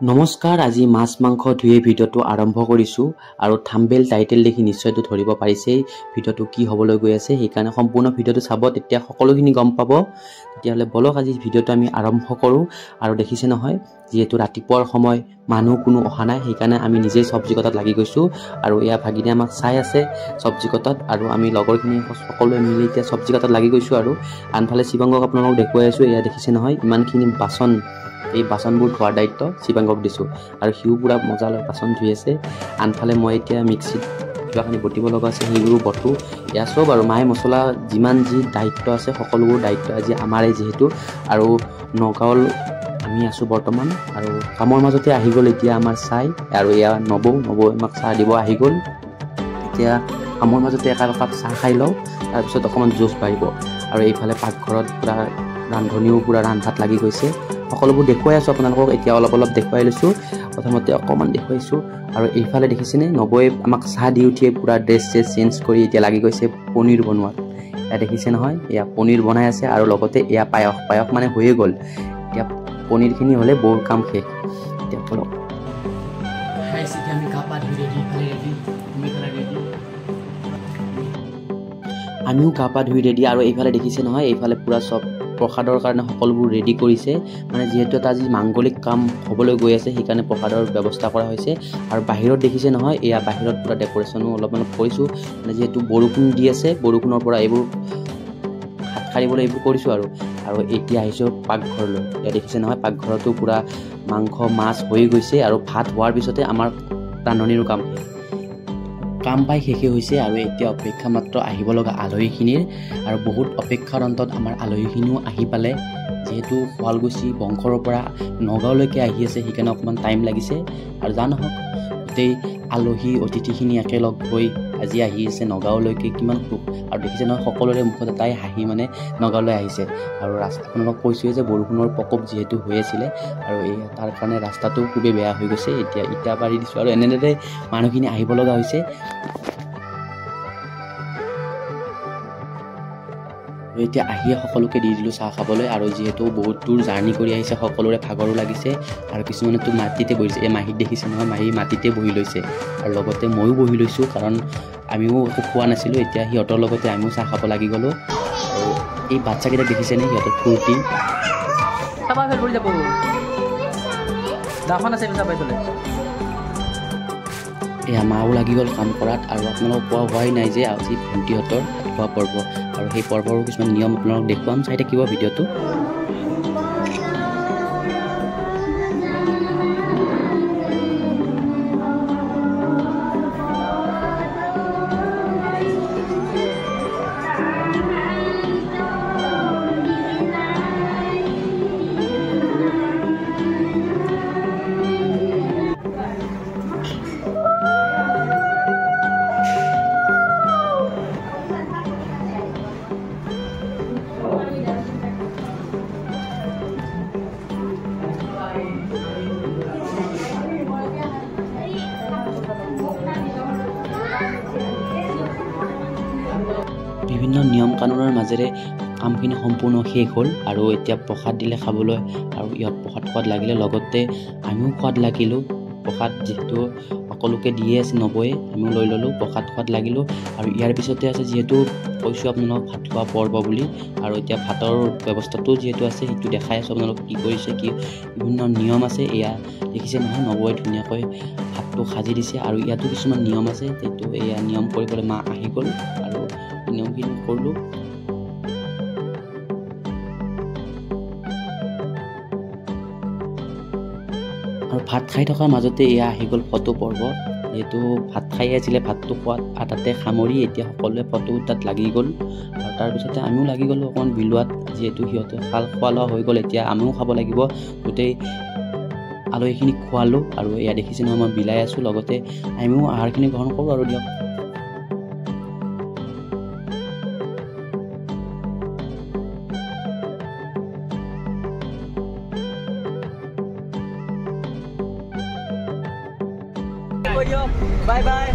নমস্কাৰ, আজি মাছ মাংস ধুয়ে ভিডিঅ'টো আৰম্ভ কৰিছোঁ আৰু থাম্বনেইল টাইটেল দেখি নিশ্চয়তো ধৰিব পাৰিছেই ভিডিঅ'টো কি হ'বলৈ গৈ আছে। সেইকাৰণে সম্পূৰ্ণ ভিডিঅ'টো চাব, তেতিয়া সকলোখিনি গম পাব। তেতিয়াহ'লে বলক আজি ভিডিঅ'টো আমি আৰম্ভ কৰোঁ। আৰু দেখিছে নহয়, যিহেতু ৰাতিপুৱাৰ সময় মানুহ কোনো অহা নাই, সেইকাৰণে আমি নিজেই চব্জি কটাত লাগি গৈছোঁ। আৰু এয়া ভাগিনে আমাক চাই আছে চব্জি কটাত, আৰু আমি লগৰখিনি সকলোৱে মিলি এতিয়া চব্জি কটাত লাগি গৈছোঁ। আৰু আনফালে শিৱাংগক আপোনালোকক দেখুৱাই আছোঁ। এয়া দেখিছে নহয়, ইমানখিনি বাচন, এই বাচনবোৰ ধোৱাৰ দায়িত্ব শিৱাংগক দিছোঁ, আৰু সিও পূৰা মজা লৈ বাচন ধুই আছে। আনফালে মই এতিয়া মিক্সিত কিবাখিনি বটিব লগা আছে, সেইবোৰো বটো। এয়া চব আৰু মায়ে মছলা যিমান যি দায়িত্ব আছে সকলোবোৰ দায়িত্ব আজি আমাৰেই যিহেতু। আৰু নগাঁৱৰ আমি আছোঁ বৰ্তমান, আৰু কামৰ মাজতে আহি গ'ল এতিয়া আমাৰ চাই, আৰু এয়া নবৌ আমাক চাহ দিব আহি গ'ল। এতিয়া কামৰ মাজতে একাপ চাহ খাই লওঁ, তাৰপিছত অকণমান জোচ বাঢ়িব। আৰু এইফালে পাকঘৰত পূৰা ৰান্ধনীও পূৰা ৰান্ধাত লাগি গৈছে। সকলোবোৰ দেখুৱাই আছোঁ আপোনালোকক, এতিয়া অলপ দেখুৱাই লৈছোঁ। প্ৰথমতে অকণমান দেখুৱাইছোঁ, আৰু এইফালে দেখিছেনে নবৌৱে আমাক চাহ দি উঠিয়ে পূৰা ড্ৰেছ চেঞ্জ কৰি এতিয়া লাগি গৈছে পনীৰ বনোৱাত। এয়া দেখিছে নহয়, এয়া পনীৰ বনাই আছে, আৰু লগতে এয়া পায়স মানে হৈয়ে গ'ল। এতিয়া পনীৰখিনি হ'লে বৌৰ কাম শেষ। এতিয়া বলক আমিও গা পা ধুই ৰেডি। আৰু এইফালে দেখিছে নহয়, এইফালে পূৰা চব প্ৰসাদৰ কাৰণে সকলোবোৰ ৰেডি কৰিছে। মানে যিহেতু এটা আজি মাংগলিক কাম হ'বলৈ গৈ আছে, সেইকাৰণে প্ৰসাদৰ ব্যৱস্থা কৰা হৈছে। আৰু বাহিৰত দেখিছে নহয়, এয়া বাহিৰত পূৰা ডেক'ৰেশ্যনো অলপ কৰিছোঁ। মানে যিহেতু বৰষুণ দি আছে, বৰষুণৰ পৰা এইবোৰ হাত সাৰিবলৈ এইবোৰ কৰিছোঁ। আৰু এতিয়া আহিছোঁ পাকঘৰলৈ। এয়া দেখিছে নহয়, পাকঘৰতো পূৰা মাংস মাছ হৈ গৈছে, আৰু ভাত হোৱাৰ পিছতে আমাৰ ৰান্ধনীৰো কাম পাই শেষেই হৈছে। আৰু এতিয়া অপেক্ষা মাত্ৰ আহিব লগা আলহীখিনিৰ, আৰু বহুত অপেক্ষাৰ অন্তত আমাৰ আলহীখিনিও আহি পালে। যিহেতু শুৱালকুছি বংশৰ পৰা নগাঁৱলৈকে আহি আছে, সেইকাৰণে অকণমান টাইম লাগিছে। আৰু যা নহওক, গোটেই আলহী অতিথিখিনি একেলগ হৈ আজি আহি আছে নগাঁৱলৈকে, কিমান সুখ। আৰু দেখিছে নহয়, সকলোৰে মুখত এটাই হাঁহি, মানে নগাঁৱলৈ আহিছে। আৰু আপোনালোকক কৈছোঁৱে যে বৰষুণৰ প্ৰকোপ যিহেতু হৈ আছিলে, আৰু তাৰ কাৰণে ৰাস্তাটো খুবেই বেয়া হৈ গৈছে। এতিয়া ইটা পাৰি দিছোঁ, আৰু এনেদৰে মানুহখিনি আহিব লগা হৈছে। আৰু এতিয়া আহিয়ে সকলোকে দি দিলোঁ চাহ খাবলৈ। আৰু যিহেতু বহুত দূৰ জাৰ্ণি কৰি আহিছে, সকলোৰে ভাগৰো লাগিছে, আৰু কিছুমানেতো মাটিতে বহিছে। এই মাহীক দেখিছে নহয়, মাহী মাটিতে বহি লৈছে, আৰু লগতে ময়ো বহি লৈছোঁ, কাৰণ আমিও একো খোৱা নাছিলোঁ। এতিয়া সিহঁতৰ লগতে আমিও চাহ খাব লাগি গ'লোঁ। আৰু এই বাচ্চাকেইটাক দেখিছেনে, সিহঁতৰ ফূৰ্তি। এয়া মাও লাগি গ'ল কাম কৰাত। আৰু আপোনালোকক কোৱা হোৱাই নাই যে আজি ভণ্টিহঁতৰ ভাত খোৱা পৰ্ব, আৰু সেই পৰ্বৰ কিছুমান নিয়ম আপোনালোকক দেখুৱাম, চাই থাকিব ভিডিঅ'টো। বিভিন্ন নিয়ম কানুনৰ মাজেৰে কামখিনি সম্পূৰ্ণ শেষ হ'ল। আৰু এতিয়া প্ৰসাদ দিলে খাবলৈ, আৰু ইহঁত প্ৰসাদ খোৱাত লাগিলে, লগতে আমিও খোৱাত লাগিলোঁ। প্ৰসাদ যিহেতু সকলোকে দিয়ে আছে নবৌৱে, আমিও লৈ ল'লোঁ, প্ৰসাদ খোৱাত লাগিলোঁ। আৰু ইয়াৰ পিছতে আছে, যিহেতু কৈছোঁ আপোনালোকক ভাত খোৱা পৰ্ব বুলি, আৰু এতিয়া ভাতৰ ব্যৱস্থাটো যিহেতু আছে, সেইটো দেখাই আছোঁ আপোনালোকক কি কৰিছে, কি বিভিন্ন নিয়ম আছে। এয়া দেখিছে নহয়, নবৌৱে ধুনীয়াকৈ ভাতটো সাজি দিছে। আৰু ইয়াতো কিছুমান নিয়ম আছে, সেইটো এয়া নিয়ম কৰিবলৈ মা আহি গ'ল, আৰু নিয়মখিনি কৰিলোঁ। আৰু ভাত খাই থকাৰ মাজতে এয়া আহি গ'ল ফটো পৰ্ব। যিহেতু ভাত খাই আছিলে, ভাতটো খোৱাত আধাতে সামৰি এতিয়া সকলোৱে ফটো তাত লাগি গ'ল। আৰু তাৰপিছতে আমিও লাগি গ'লোঁ অকণমান বিলোৱাত। যিহেতু সিহঁতে খোৱা লোৱা হৈ গ'ল, এতিয়া আমিও খাব লাগিব। গোটেই আলহীখিনিক খোৱালোঁ, আৰু এয়া দেখিছে নহয়, মই বিলাই আছোঁ, লগতে আমিও আহাৰখিনি গ্ৰহণ কৰোঁ। আৰু দিয়ক, বাই বাই,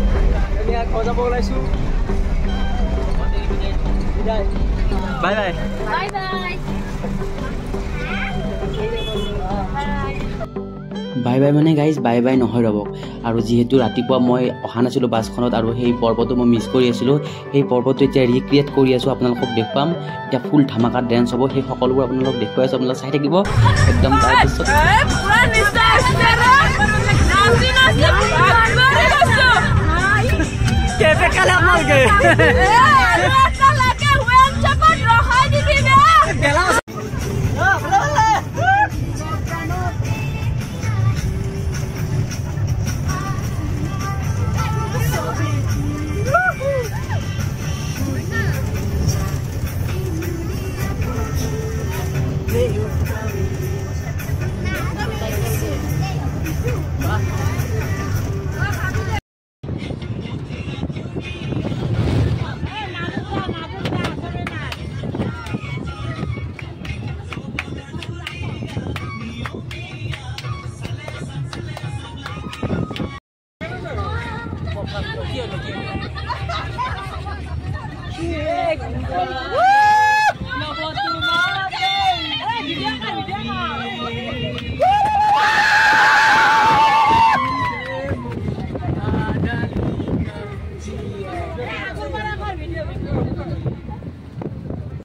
আমি ঘৰ যাব ওলাইছোঁ। Bye bye, bye bye. Bye bye মানে গাইজ বাই বাই নহয় ৰ'বক আৰু যিহেতু ৰাতিপুৱা মই অহা নাছিলোঁ বাছখনত আৰু সেই পৰ্বটো মই মিছ কৰি আছিলোঁ সেই পৰ্বটো এতিয়া ৰিক্ৰিয়েট কৰি আছোঁ আপোনালোকক দেখুৱাম এতিয়া ফুল ধামাকা ডেন্স হ'ব সেই সকলোবোৰ আপোনালোকক দেখুৱাই আছোঁ আপোনালোক চাই থাকিব একদম তাৰপিছত